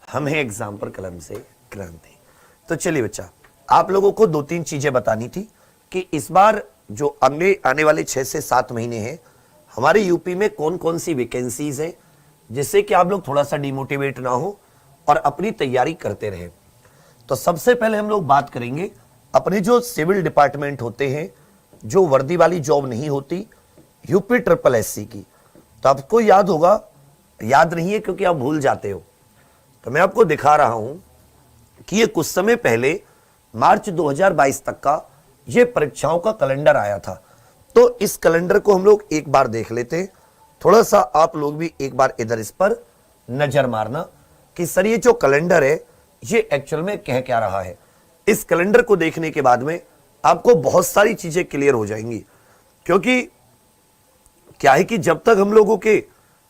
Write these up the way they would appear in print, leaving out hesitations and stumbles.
हम हैं एग्जाम पर कलम से क्रांति। तो चलिए बच्चा, आप लोगों को दो तीन चीजें बतानी थी कि इस बार जो आने वाले 6 से 7 महीने हैं हमारे यूपी में कौन कौन सी वैकेंसीज हैं, जिससे कि आप लोग थोड़ा सा डिमोटिवेट ना हो और अपनी तैयारी करते रहें। तो सबसे पहले हम लोग बात करेंगे अपने जो सिविल डिपार्टमेंट होते हैं, जो वर्दी वाली जॉब नहीं होती, यूपी ट्रिपल एससी की। तो आपको याद होगा, याद नहीं है क्योंकि आप भूल जाते हो, तो मैं आपको दिखा रहा हूं कि ये कुछ समय पहले मार्च 2022 तक का ये परीक्षाओं का कैलेंडर आया था। तो इस कैलेंडर को हम लोग एक बार देख लेते हैं। थोड़ा सा आप लोग भी एक बार इधर इस पर नजर मारना कि सर ये जो कैलेंडर है ये एक्चुअल में कह क्या रहा है। इस कैलेंडर को देखने के बाद में आपको बहुत सारी चीजें क्लियर हो जाएंगी, क्योंकि क्या है कि जब तक हम लोगों के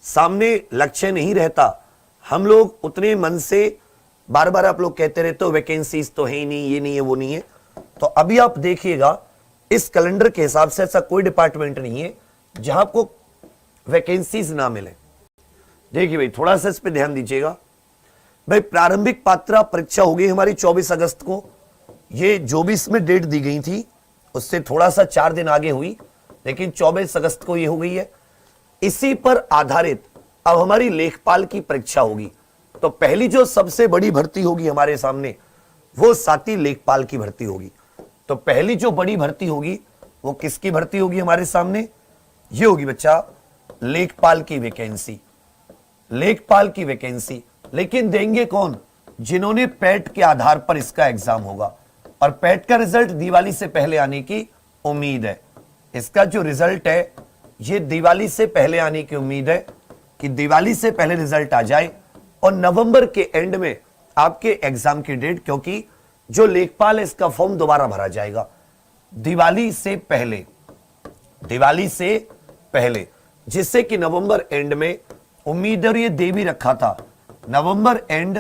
सामने लक्ष्य नहीं रहता, हम लोग उतने मन से बार बार आप लोग कहते रहते हो वैकेंसीज तो है ही नहीं, ये नहीं है, वो नहीं है। तो अभी आप देखिएगा इस कैलेंडर के हिसाब से ऐसा कोई डिपार्टमेंट नहीं है जहां आपको वैकेंसीज ना मिले। देखिए भाई, थोड़ा सा इस पे ध्यान दीजिएगा। भाई प्रारंभिक पात्रता परीक्षा हो गई हमारी 24 अगस्त को। ये जो भी इसमें डेट दी गई थी उससे थोड़ा सा 4 दिन आगे हुई, लेकिन 24 अगस्त को ये हो गई है। इसी पर आधारित अब हमारी लेखपाल की परीक्षा होगी। तो पहली जो सबसे बड़ी भर्ती होगी हमारे सामने वो साथी लेखपाल की भर्ती होगी। तो पहली जो बड़ी भर्ती होगी वो किसकी भर्ती होगी हमारे सामने? ये होगी बच्चा लेखपाल की वैकेंसी। लेखपाल की वैकेंसी लेकिन देंगे कौन? जिन्होंने पैट के आधार पर इसका एग्जाम होगा, और पैट का रिजल्ट दिवाली से पहले आने की उम्मीद है। इसका जो रिजल्ट है ये दिवाली से पहले आने की उम्मीद है कि दिवाली से पहले रिजल्ट आ जाए और नवंबर के एंड में आपके एग्जाम की डेट, क्योंकि जो लेखपाल है इसका फॉर्म दोबारा भरा जाएगा दिवाली से पहले, दिवाली से पहले, जिससे कि नवंबर एंड में उम्मीद है। ये दे भी रखा था नवंबर एंड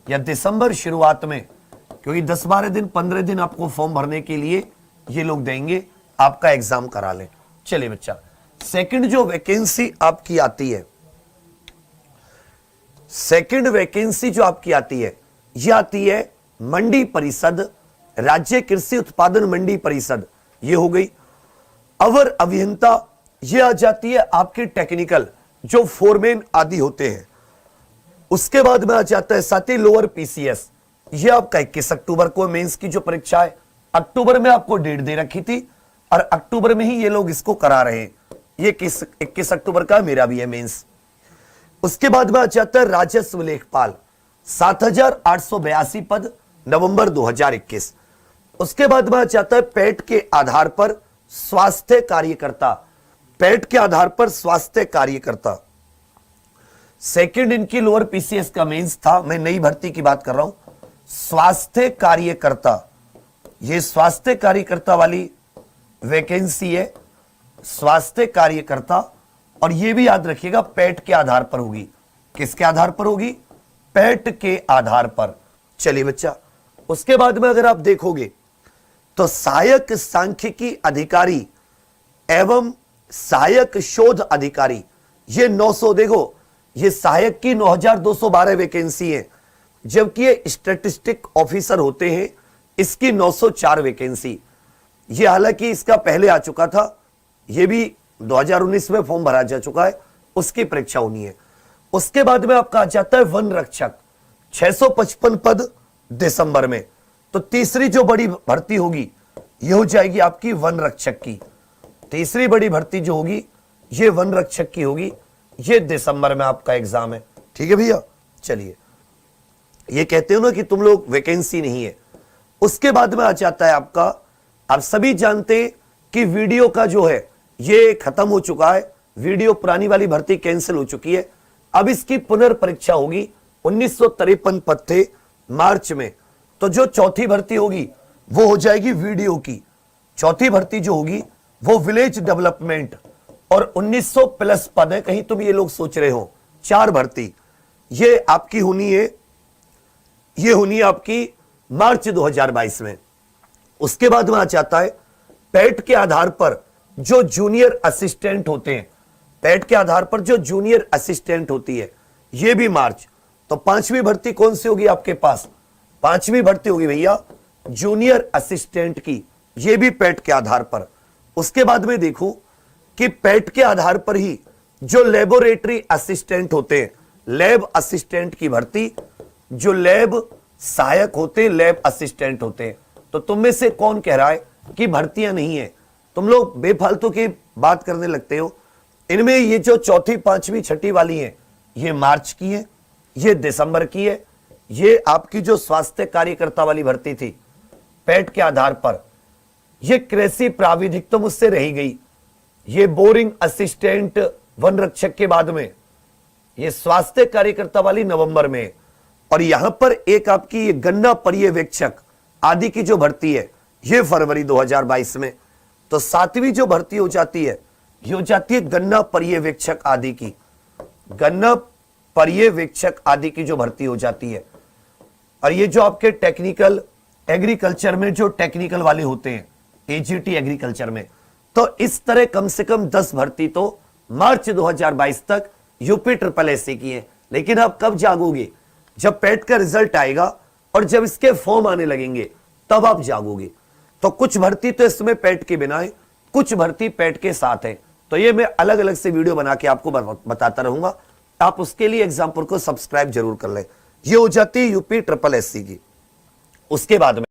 या दिसंबर शुरुआत में, क्योंकि 10-12 दिन 15 दिन आपको फॉर्म भरने के लिए ये लोग देंगे, आपका एग्जाम करा लें। चलिए बच्चा, सेकंड जो वैकेंसी आपकी आती है, सेकंड वैकेंसी जो आपकी आती है ये आती है मंडी परिषद, राज्य कृषि उत्पादन मंडी परिषद, ये हो गई। अवर अभियंता ये आ जाती है आपके टेक्निकल जो फोरमैन आदि होते हैं। उसके बाद में आ जाता है साथी लोअर पीसीएस, ये आपका 21 अक्टूबर को मेंस की जो परीक्षा है, अक्टूबर में आपको डेट दे रखी थी और अक्टूबर में ही ये लोग इसको करा रहे हैं। ये 21 अक्टूबर का मेरा भी है मेंस। उसके बाद में आ जाता है राजस्व लेखपाल, 7882 पद, नवंबर 2021। उसके बाद में आ जाता है पैट के आधार पर स्वास्थ्य कार्यकर्ता, पैट के आधार पर स्वास्थ्य कार्यकर्ता। सेकंड इनकी लोअर पीसीएस का मेंस था, मैं नई भर्ती की बात कर रहा हूं। स्वास्थ्य कार्यकर्ता, ये स्वास्थ्य कार्यकर्ता वाली वैकेंसी है, स्वास्थ्य कार्यकर्ता। और ये भी याद रखिएगा पैट के आधार पर होगी। किसके आधार पर होगी? पैट के आधार पर। चलिए बच्चा, उसके बाद में अगर आप देखोगे तो सहायक सांख्यिकी अधिकारी एवं सहायक शोध अधिकारी, ये 900, देखो ये सहायक की 9212 वैकेंसी है, जबकि ये स्टैटिस्टिक ऑफिसर होते हैं इसकी 904 वैकेंसी। ये हालांकि इसका पहले आ चुका था, ये भी 2019 में फॉर्म भरा जा चुका है, उसकी परीक्षा होनी है। उसके बाद में आपका आ जाता है वन रक्षक, 655 पद दिसंबर में। तो तीसरी जो बड़ी भर्ती होगी ये हो जाएगी आपकी वन रक्षक की। तीसरी बड़ी भर्ती जो होगी ये वन रक्षक की होगी, ये दिसंबर में आपका एग्जाम है। ठीक है भैया, चलिए, ये कहते हो ना कि तुम लोग वैकेंसी नहीं है। उसके बाद में आ जाता है आपका, आप सभी जानते हैं कि वीडियो का जो है ये खत्म हो चुका है, वीडियो पुरानी वाली भर्ती कैंसिल हो चुकी है। अब इसकी पुनर्परीक्षा होगी, 1953 पद थे मार्च में। तो जो चौथी भर्ती होगी वो हो जाएगी वीडियो की। चौथी भर्ती जो होगी वो विलेज डेवलपमेंट, और 1900 प्लस पद है। कहीं तुम ये लोग सोच रहे हो 4 भर्ती, ये आपकी होनी है, ये होनी है आपकी मार्च 2022 में। उसके बाद में आ जाता है पैट के आधार पर जो जूनियर असिस्टेंट होते हैं, पैट के आधार पर जो जूनियर असिस्टेंट होती है, ये भी मार्च। तो पांचवी भर्ती कौन सी होगी आपके पास? पांचवी भर्ती होगी भैया जूनियर असिस्टेंट की, ये भी पेट के आधार पर। उसके बाद में देखो कि पेट के आधार पर ही जो लेबोरेटरी असिस्टेंट होते हैं, लैब असिस्टेंट की भर्ती, जो लैब सहायक होते हैं, लैब असिस्टेंट होते हैं। तो तुम में से कौन कह रहा है कि भर्तियां नहीं है? तुम लोग बेफालतू की बात करने लगते हो। इनमें ये जो चौथी, पांचवी, छठी वाली है, ये मार्च की है, ये दिसंबर की है। ये आपकी जो स्वास्थ्य कार्यकर्ता वाली भर्ती थी पेट के आधार पर, ये कृषि प्राविधिक तो मुझसे रही गई। ये बोरिंग असिस्टेंट वन रक्षक के बाद में, ये स्वास्थ्य कार्यकर्ता वाली नवंबर में। और यहां पर एक आपकी ये गन्ना पर्यवेक्षक आदि की जो भर्ती है, ये फरवरी 2022 में। तो सातवीं जो भर्ती हो जाती है, ये हो जाती है गन्ना पर्यवेक्षक आदि की। गन्ना पर्यवेक्षक आदि की जो भर्ती हो जाती है। और ये जो आपके टेक्निकल एग्रीकल्चर में जो टेक्निकल वाले होते हैं, एजीटी एग्रीकल्चर में, तो इस तरह कम से कम 10 भर्ती तो मार्च 2022 तक यूपी ट्रिपल एससी की है। लेकिन आप कब जागोगे? जब पेट का रिजल्ट आएगा और जब इसके फॉर्म आने लगेंगे तब आप जागोगे। तो कुछ भर्ती तो इसमें पेट के बिना है, कुछ भर्ती पेट के साथ है। तो ये मैं अलग अलग से वीडियो बना के आपको बताता रहूंगा। आप उसके लिए एग्जाम्पल को सब्सक्राइब जरूर कर लें। ये हो जाती है यूपी ट्रिपल एससी की। उसके बाद में